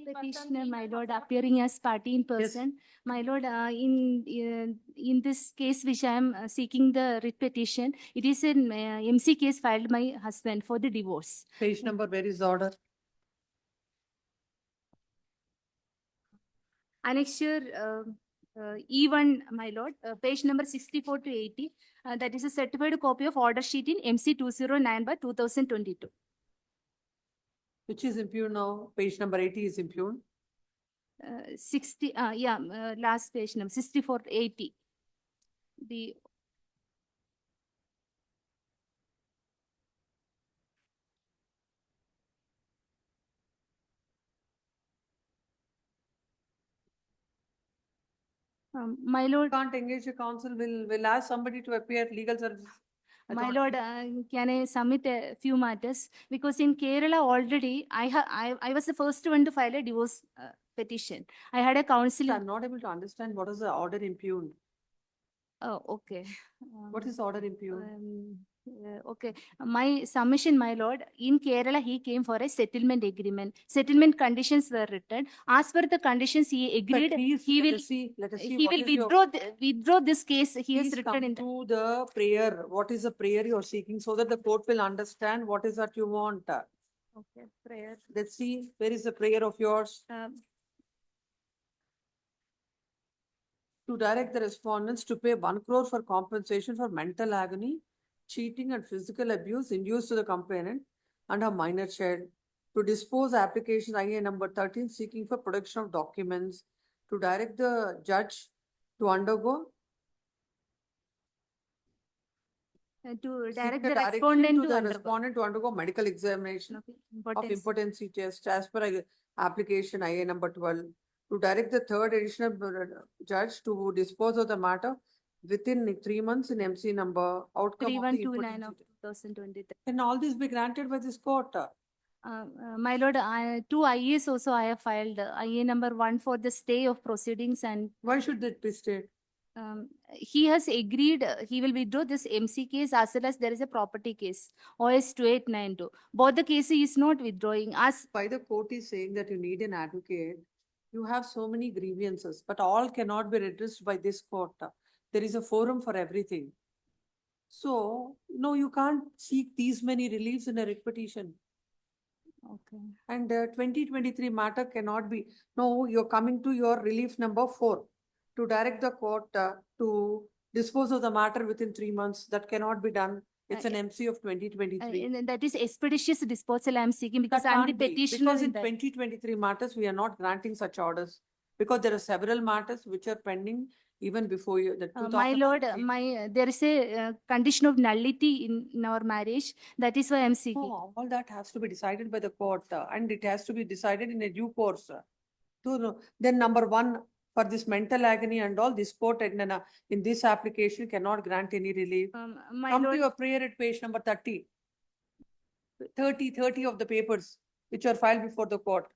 Petitioner, my lord, appearing as party in person. My lord, in this case which I am seeking the writ petition, it is an MC case filed by my husband for the divorce. Page number, where is the order? Annexure E1, my lord, page number 64 to 80. That is a certified copy of order sheet in MC 209/2022. Which is impugned now? Page number 80 is impugned. 60, last page number 64 to 80. The my lord, Can't engage a counsel, will ask somebody to appear, legal service. my lord, can I submit a few matters? Because in Kerala already, I was the first one to file a divorce petition. I had a counsel. I'm not able to understand what is the order impugned. Oh, okay. What is the order impugned? Okay. My submission, my lord, in Kerala, he came for a settlement agreement. Settlement conditions were written. As per the conditions, he agreed. He will withdraw this case. He has written in to the prayer. What is the prayer you are seeking, so that the court will understand what is that you want? Okay, prayer. Let's see, where is the prayer of yours? To direct the respondents to pay 1 crore for compensation for mental agony, cheating and physical abuse induced to the complainant and her minor child. To dispose application IA number 13 seeking for production of documents. To direct the judge to undergo. To direct the respondent to undergo medical examination of impotency test as per application IA number 12. To direct the third additional judge to dispose of the matter within 3 months in MC number outcome 3129 of 2023. Can all this be granted by this court? My lord, 2 IAs also I have filed. IA number 1 for the stay of proceedings, and why should that be stayed? He has agreed he will withdraw this MC case as well as there is a property case, OS 2892. Both the cases he is not withdrawing. As why the court is saying that you need an advocate, you have so many grievances, but all cannot be redressed by this court. There is a forum for everything. So, no, you can't seek these many reliefs in a writ petition. Okay. And 2023 matter cannot be, no, you're coming to your relief number 4 to direct the court to dispose of the matter within 3 months. That cannot be done. It's an MC of 2023. And that is expeditious disposal I am seeking, because I am the petitioner. Because in 2023 matters, we are not granting such orders, because there are several matters which are pending even before you. My lord, there is a condition of nullity in our marriage. That is why I am seeking. Oh, all that has to be decided by the court, and it has to be decided in a due course. Then number 1, for this mental agony and all, this court in this application cannot grant any relief. Come to your prayer at page number 30. 30 of the papers which are filed before the court.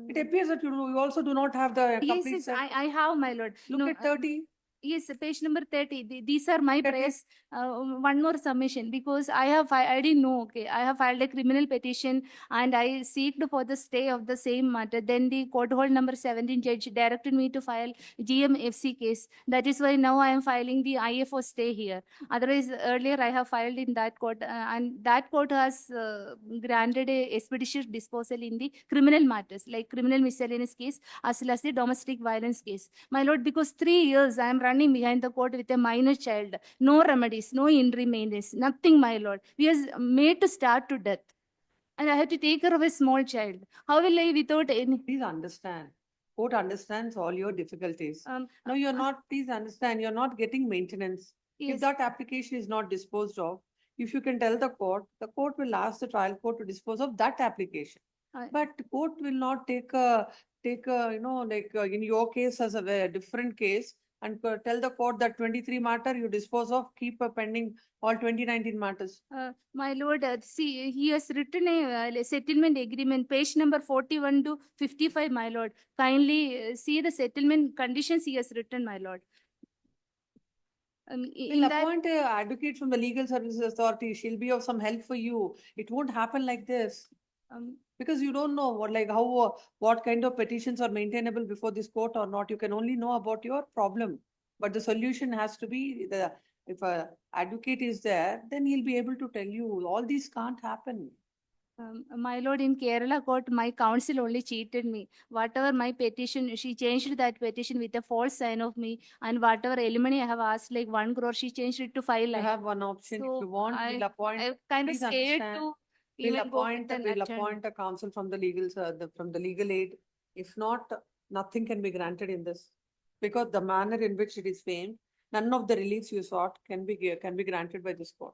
It appears that you also do not have the complete yes, I have, my lord. Look at 30. Yes, page number 30. These are my prayers. One more submission, because I didn't know, okay. I have filed a criminal petition and I seeked for the stay of the same matter. Then the court hold number 17 judge directed me to file GMFC case. That is why now I am filing the IA for stay here. Otherwise, earlier I have filed in that court, and that court has granted a expeditious disposal in the criminal matters, like criminal miscellaneous case as well as the domestic violence case. My lord, because 3 years I am running behind the court with a minor child, no remedies, no interim maintenance, nothing, my lord. We are made to starve to death, and I have to take care of a small child. How will I without any? Please understand. Court understands all your difficulties. No, you're not. Please understand. You're not getting maintenance. Yes. If that application is not disposed of, if you can tell the court will ask the trial court to dispose of that application. But court will not take a in your case as a different case, and tell the court that 23 matter you dispose of, keep pending all 2019 matters. My lord, see, he has written a settlement agreement, page number 41 to 55, my lord. Kindly see the settlement conditions he has written, my lord. We'll appoint an advocate from the Legal Services Authority. She'll be of some help for you. It won't happen like this. Because you don't know what, like how, what kind of petitions are maintainable before this court or not. You can only know about your problem. But the solution has to be if a advocate is there, then he'll be able to tell you all these can't happen. My lord, in Kerala court, my counsel only cheated me. Whatever my petition, she changed that petition with a false sign of me. And whatever alimony I have asked, like 1 crore, she changed it to 5 You lakhs. have one option. If So you want, we'll appoint. I'm kind of Please scared understand. to We'll even go with an we'll attorney. appoint a counsel from the legal, from the legal aid. If not, nothing can be granted in this. Because the manner in which it is framed, none of the reliefs you sought can be granted by this court.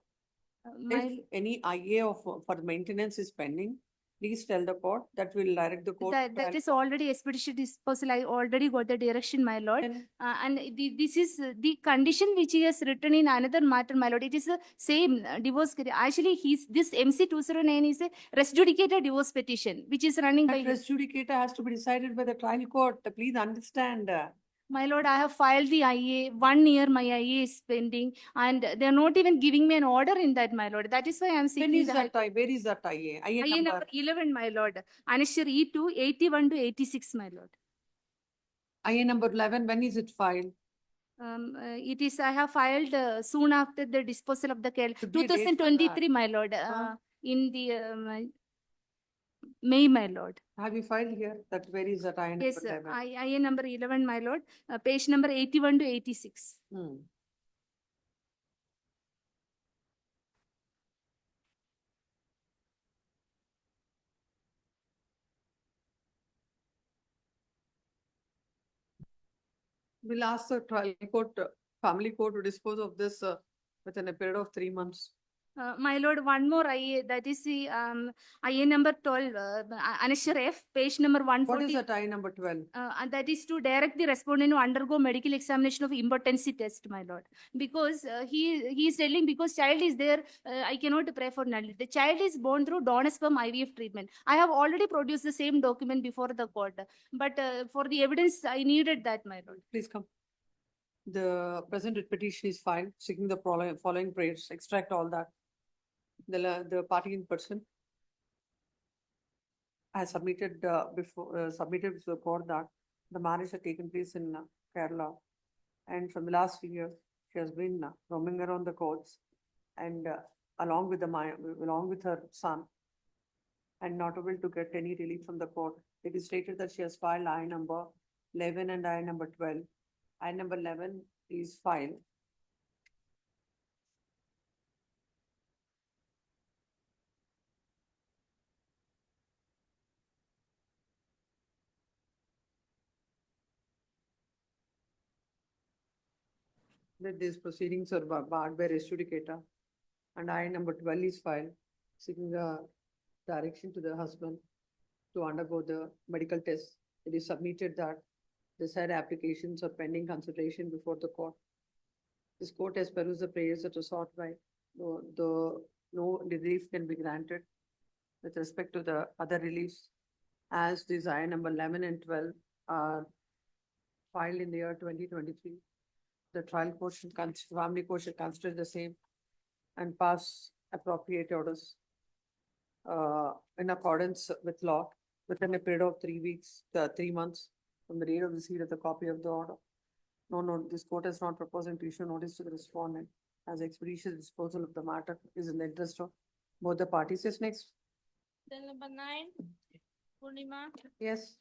If My, any IA for maintenance is pending, please tell the court that will direct the court. that is already expeditious disposal. I already got the direction, my lord. Then And this is the condition which he has written in another matter, my lord. It is the same divorce. Actually, this MC 209 is a res judicata divorce petition, which is running by that res judicata has to be decided by the trial court. Please understand. My lord. I have filed the IA. 1 year my IA is pending, and they are not even giving me an order in that, my lord. That is why I am seeking When is the that IA? Where is that IA? IA IA number? number 11, my lord. Anishir E2 81 to 86, my lord. IA number 11, when is it filed? It is, I have filed soon after the disposal of the case. Should be a date for that. 2023, my lord. In the May, my lord. Have you filed here? That where is that IA number Yes, 11? IA number 11, my lord. Page number 81 to 86. Hmm. We'll ask the trial court, family court to dispose of this within a period of 3 months. My lord, one more IA, that is the IA number 12, Anishar F, page number 140. What is that IA number 12? And that is to direct the respondent to undergo medical examination of impotency test, my lord. Because he is telling, because child is there, I cannot pray for nullity. The child is born through donor sperm IVF treatment. I have already produced the same document before the court, but for the evidence, I needed that, my lord. Please come. The present writ petition is filed, seeking the following prayers. Extract all that. The party in person has submitted submitted to the court that the marriage had taken place in Kerala, and from the last few years she has been roaming around the courts, and along with her son, and not able to get any relief from the court. It is stated that she has filed I number 11 and I number 12. I number 11 is filed. That these proceedings are barred by res judicata, and I number 12 is filed, seeking a direction to the husband to undergo the medical test. It is submitted that the said applications are pending consideration before the court. This court has perused the prayers that are sought by no relief can be granted with respect to the other reliefs, as these I number 11 and 12 are filed in the year 2023. The trial court should family court should consider the same and pass appropriate orders in accordance with law within a period of 3 weeks, 3 months from the date of receipt of the copy of the order. No, this court is not proposing to issue notice to the respondent as expeditious disposal of the matter is in the interest of both the parties. Yes, next. Then number 9, Purnima. Yes.